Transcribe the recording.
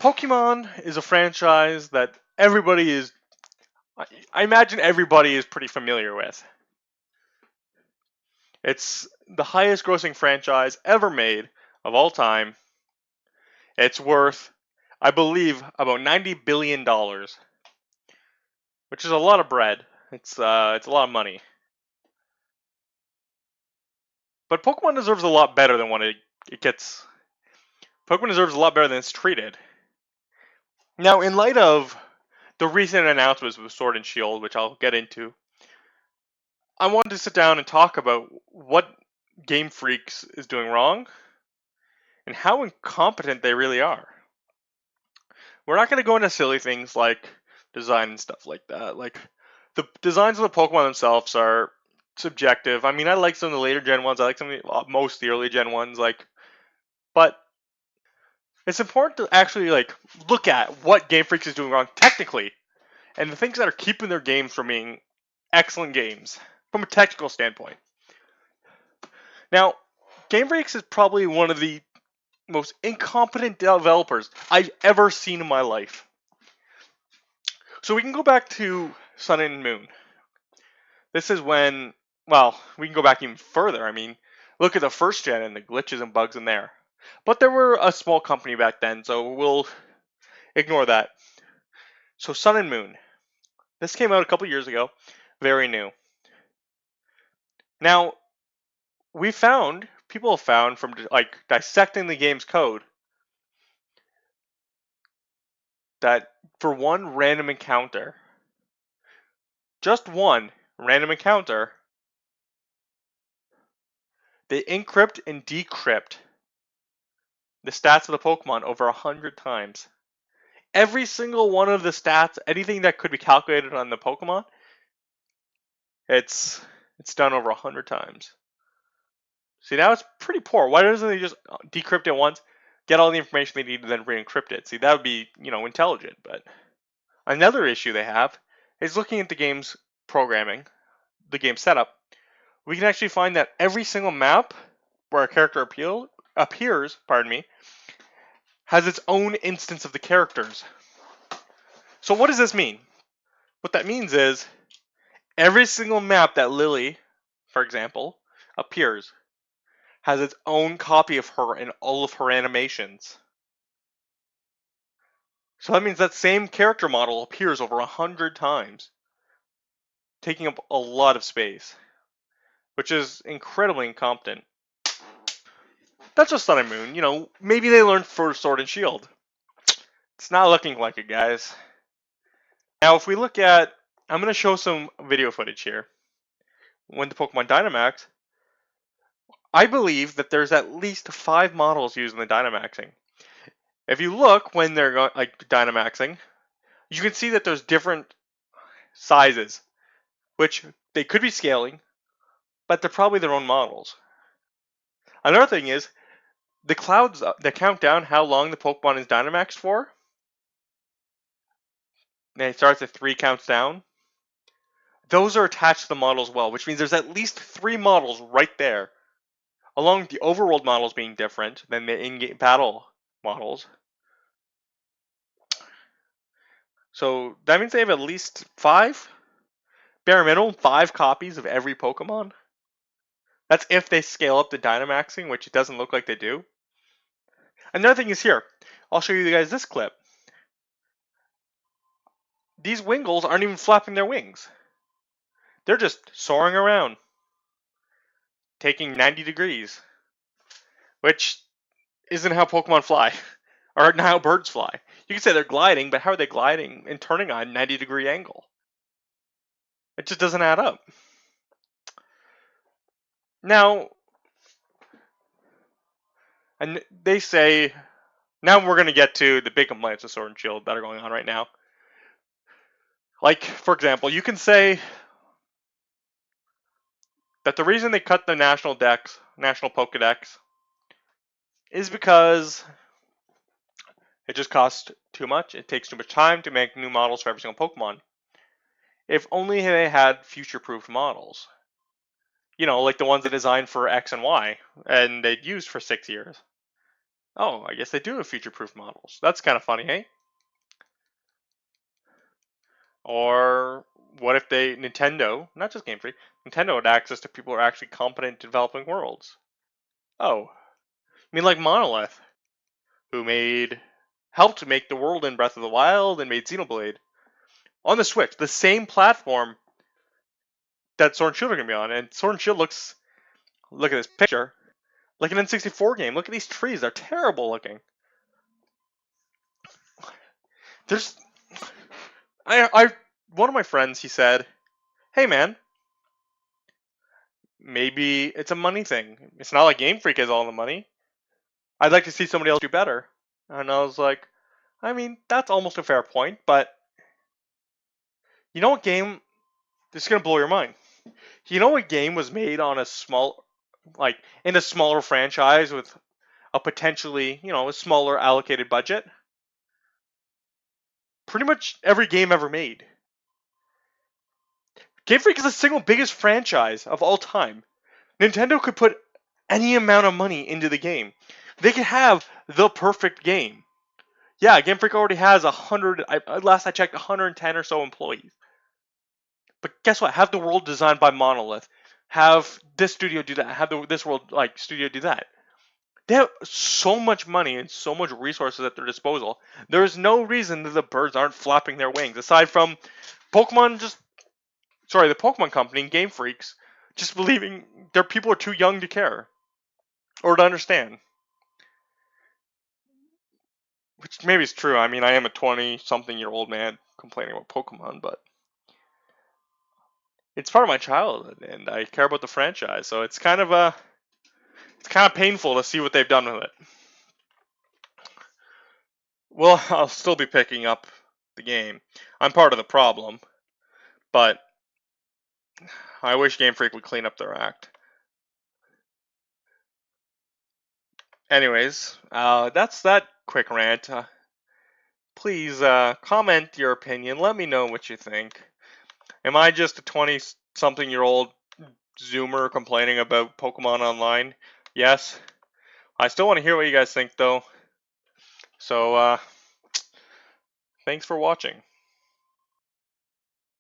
Pokemon is a franchise that everybody is, I imagine everybody is pretty familiar with. It's the highest grossing franchise ever made of all time. It's worth, I believe, about $90 billion, which is a lot of bread. It's a lot of money. But Pokemon deserves a lot better than what it gets. Pokemon deserves a lot better than it's treated. Now, in light of the recent announcements with Sword and Shield, which I'll get into, I wanted to sit down and talk about what Gamefreak is doing wrong and how incompetent they really are. We're not going to go into silly things like design and stuff like that. Like, the designs of the Pokemon themselves are subjective. I mean, I like some of the later gen ones. I like some of most of the early gen ones. But it's important to actually look at what Game Freak is doing wrong technically, and the things that are keeping their games from being excellent games from a technical standpoint. Now, Game Freak is probably one of the most incompetent developers I've ever seen in my life. So we can go back to Sun and Moon. This is when, well, we can go back even further. I mean, look at the first gen and the glitches and bugs in there. But there were a small company back then, so we'll ignore that. So Sun and Moon. This came out a couple years ago, very new. Now, people have found from dissecting the game's code that for one random encounter, just one random encounter, they encrypt and decrypt the stats of the Pokemon over 100 times. Every single one of the stats, anything that could be calculated on the Pokemon, it's done over 100 times. See, now it's pretty poor. Why doesn't they just decrypt it once, get all the information they need, and then re-encrypt it? See, that would be, intelligent. But another issue they have is looking at the game's programming, the game setup. We can actually find that every single map where a character appears, has its own instance of the characters. So what does this mean? What that means is every single map that Lily, for example, appears has its own copy of her in all of her animations. So that means that same character model appears over 100 times, taking up a lot of space, which is incredibly incompetent. That's just Sun and Moon. Maybe they learned for Sword and Shield. It's not looking like it, guys. Now, if we look at, I'm going to show some video footage here. When the Pokemon Dynamax, I believe that there's at least 5 models used in the Dynamaxing. If you look when they're Dynamaxing, you can see that there's different sizes, which they could be scaling, but they're probably their own models. Another thing is, the clouds that count down how long the Pokemon is Dynamaxed for, and it starts at 3 counts down, those are attached to the model as well, which means there's at least 3 models right there, along with the overworld models being different than the in-game battle models. So that means they have at least 5, bare minimum 5 copies of every Pokemon. That's if they scale up the Dynamaxing, which it doesn't look like they do. Another thing is here. I'll show you guys this clip. These Wingles aren't even flapping their wings. They're just soaring around, taking 90 degrees, which isn't how Pokemon fly, or not how birds fly. You can say they're gliding, but how are they gliding and turning on a 90-degree angle? It just doesn't add up. Now, and they say, now we're going to get to the big complaints of Sword and Shield that are going on right now. Like, for example, you can say that the reason they cut the National Pokedex, is because it just costs too much. It takes too much time to make new models for every single Pokemon. If only they had future-proofed models. Like the ones they designed for X and Y, and they'd used for 6 years. Oh, I guess they do have future-proof models. That's kind of funny, hey? Or what if Nintendo, not just Game Freak, Nintendo had access to people who are actually competent in developing worlds? Oh, I mean like Monolith, who helped make the world in Breath of the Wild and made Xenoblade on the Switch, the same platform that Sword and Shield are gonna be on. And Sword and Shield look at this picture, like an N64 game. Look at these trees; they're terrible looking. There's, one of my friends, he said, "Hey man, maybe it's a money thing. It's not like Game Freak has all the money. I'd like to see somebody else do better." And I was like, I mean, that's almost a fair point, but you know what game? This is gonna blow your mind. You know what game was made on like in a smaller franchise with a potentially, a smaller allocated budget? Pretty much every game ever made. Game Freak is the single biggest franchise of all time. Nintendo could put any amount of money into the game. They could have the perfect game. Yeah, Game Freak already has 100. Last I checked, 110 or so employees. But guess what? Have the world designed by Monolith. Have this studio do that. Have this world studio do that. They have so much money and so much resources at their disposal. There is no reason that the birds aren't flapping their wings. Aside from the Pokemon Company and Game Freaks just believing their people are too young to care or to understand. Which maybe is true. I mean, I am a 20-something-year-old man complaining about Pokemon, but it's part of my childhood, and I care about the franchise. So it's kind of painful to see what they've done with it. Well, I'll still be picking up the game. I'm part of the problem, but I wish Game Freak would clean up their act. Anyways, that's that quick rant. Please comment your opinion. Let me know what you think. Am I just a 20-something-year-old Zoomer complaining about Pokemon Online? Yes. I still want to hear what you guys think, though. So, thanks for watching.